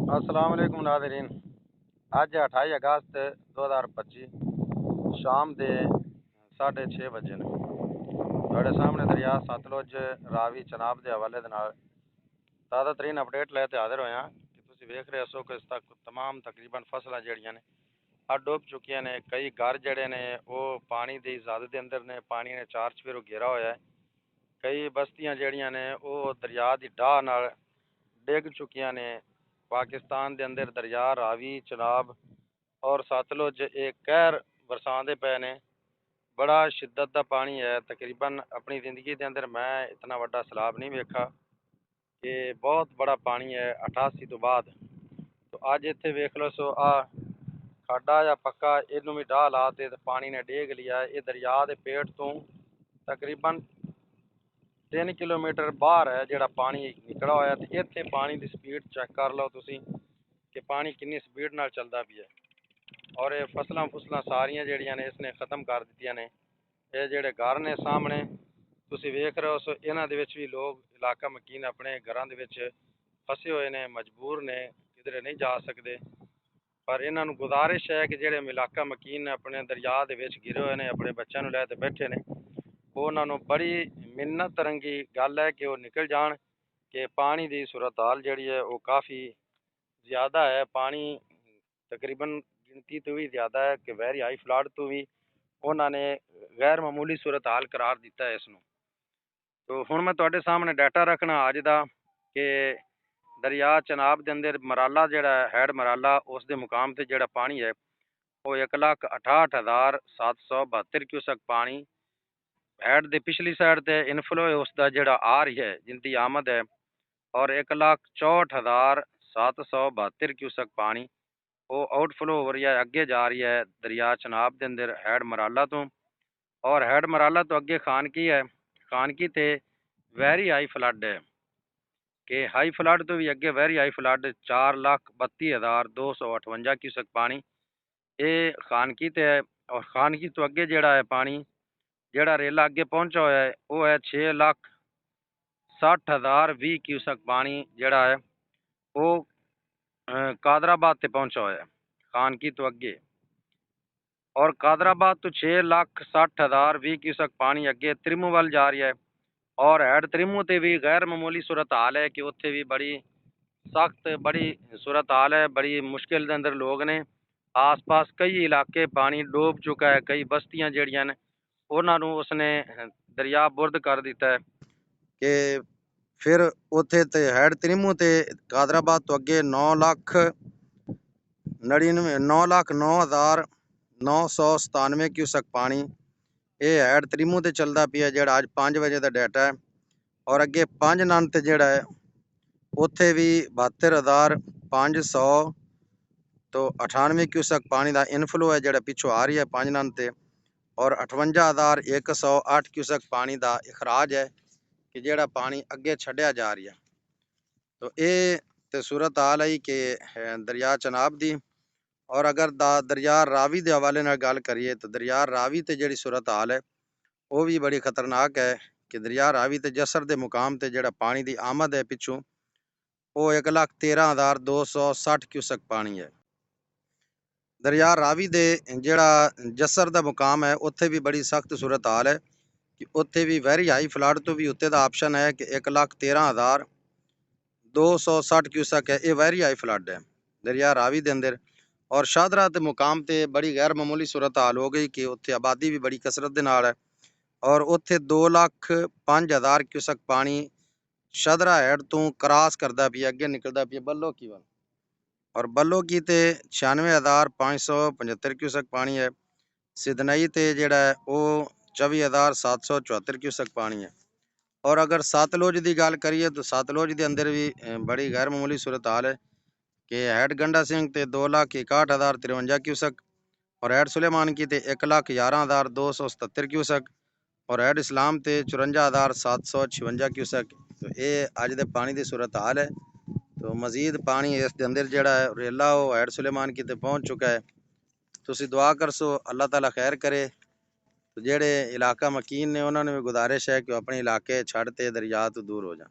अस्सलाम वालेकुम नाज़रीन। अज 28 अगस्त 2025 शाम के 6:30 बजे ने ਤੁਹਾਡੇ सामने दरिया सतलुज रावी चनाब के हवाले ਦੇ ਨਾਲ ताज़ा तरीन अपडेट लेते हाजिर होया कि तुसी वेख रहे हो कि इस तक तमाम तकरीबन फसलां ਜਿਹੜੀਆਂ ਨੇ ਆ डुब चुकियां ने। कई घर ਜਿਹੜੇ ਨੇ ਉਹ ਪਾਣੀ ਦੀ ज़द ਦੇ अंदर ने, पानी ने चार चफेरों घेरा होया है। कई बस्तियां ਜਿਹੜੀਆਂ ने ਉਹ दरिया की डाह नाल डिग चुकियां ने। पाकिस्तान के अंदर दरिया रावी चनाब और सतलुज एक कहर बरसाते पे ने। बड़ा शिद्दत का पानी है। तकरीबन अपनी जिंदगी के अंदर मैं इतना बड़ा सैलाब नहीं वेखा कि बहुत बड़ा पानी है 88 तो बाद। तो अज इत्थे वेख लो सो आ खाडा या पक्का इनू भी डाह ला ते पानी ने डेग लिया है। ये दरिया के पेट तो तकरीबन 3 किलोमीटर बाहर है जोड़ा पानी निकला होया। तो इत्थे पानी की स्पीड चेक कर लो तुसी कि पानी कितनी स्पीड नाल चलता भी है। और ये फसलां फुसलां सारियां ਜਿਹੜੀਆਂ ने इसने ख़त्म कर दित्तियां ने। ये ਜਿਹੜੇ घर ने सामने तुसी वेख रहे हो सो इन्हां दे विच भी लोग इलाका मकीन अपने घरां दे विच फसे हुए ने, मजबूर ने, किधरे नहीं जा सकते। पर इन्हां नूं गुजारिश है कि ਜਿਹੜੇ इलाका मकीन अपने दरिया दे विच घिरे हुए ने, अपने बच्चों नूं लै ते बैठे ने, उन्हां नूं बड़ी मिन्नत रंगी गल है कि वो निकल जान कि पानी की सूरत हाल जिहड़ी है वो काफ़ी ज़्यादा है। पानी तकरीबन गिनती तो भी ज़्यादा है कि वैरी हाई फ्लड तो भी उन्होंने गैर मामूली सूरत हाल करार दिता है इसनूं। तो हुण मैं तुहाडे सामने डाटा रखना अज दा कि दरिया चनाब के अंदर मराला जिहड़ा हैड मराला उस दे मुकाम ते जिहड़ा पानी है वो 1,68,772 क्यूसक पानी हैड दे पिछली साइड ते इनफ्लो है उसका जिहड़ा आ रही है जिनकी आमद है। और 1,64,772 क्यूसक पानी वो आउटफ्लो हो रही है, अगे जा रही है दरिया चनाब के अंदर हैड मराला तो। और हैड मराला तो अगे खानकी है। खानकी ते वैरी हाई फ्लड है कि हाई फ्लड तो भी अगे वैरी हाई फ्लड 4,32,258 क्यूसक पानी ये खानकी ते है। और खानकी तो अगे जिहड़ा है पानी जिहड़ा रेला अगे पहुंचा हुआ है वो है 6,60,020 क्यूसक पानी जिहड़ा है वो कादराबाद ते पहुंचा हुआ है खानकी तो अगे। और कादराबाद तो 6,60,020 क्यूसक पानी अगे त्रिमू वाल जा रही है। और हैड त्रिमू ते भी गैर मामूली सूरत हाल है कि उत्थे भी बड़ी सख्त बड़ी सूरत हाल है, बड़ी मुश्किल के अंदर लोग ने। आस पास कई इलाके पानी डूब चुका है। कई बस्तियां जड़ियां ने उन्हां नूं उसने दरिया बुर्द कर दिता है कि फिर उत्थे ते हैड त्रिमू ते कादराबाद तो अगे 9,09,09,997 क्यूसक पानी ये हैड त्रिमू ते चलदा पिया जिहड़ा अज 5 बजे का डाटा है। और अगे 5 नन ते जिहड़ा है उत्थे भी 72,500 तो 98 क्यूसक पानी का इनफ्लो है जिहड़ा पिछों आ रही है 5 नन ते। और 58,108 क्यूसक पानी का इखराज है कि जिहड़ा पानी अगे छड्डिया जा रही है। तो ये तो सूरत हाल है कि दरिया चनाब दी। और अगर दरिया रावी के हवाले नाल गल करिए तो दरिया रावी ते जिहड़ी सूरत हाल है वो भी बड़ी खतरनाक है कि दरिया रावी ते जसर के मुकाम ते जिहड़ा पानी की आमद है पिछों वो 1,13,260 क्यूसक पानी है। दरिया रावी दे जिहड़ा जसर का मुकाम है उत्थे भी बड़ी सख्त सूरत हाल है कि उत्थे भी वैरी हाई फ्लड तो भी उत्ते का ऑप्शन है कि 1,13,260 क्यूसक है। ये वैरी हाई फ्लड है दरिया रावी के अंदर। और शादरा के मुकाम ते बड़ी गैर मामूली सूरत हाल हो गई कि उत्थे आबादी भी बड़ी कसरत दे नाल है। और उत्थे 2,05,000 क्यूसक पानी शादरा हैड तो क्रॉस करता पिया अगे निकलता पिया बल्लो की वाल। और बल्लो की ते 96,575 क्यूसक पानी है। सिदनई ते जिहड़ा है वो 24,774 क्यूसक पानी है। और अगर सतलुज की गल करिए तो सतलुज के अंदर भी बड़ी गैर मामूली सूरत हाल है कि हैड गंडा सिंह ते 2,61,053 क्यूसक। और हैड सुलेमान की ते 1,11,277 क्यूसक। और हैड इस्लाम ते 54,756 क्यूसक। तो ये अज दे पानी की सूरत हाल है। तो मजीद पानी इस दे अंदर जिहड़ा है रेला वो हैड सुलेमान की ते पहुँच चुका है। तुसी दुआ करसो अल्लाह ताला खैर करे। तो जेड़े इलाका मकीन ने उन्होंने भी गुजारिश है कि अपने इलाके छड़ ते दरिया तो दूर हो जाए।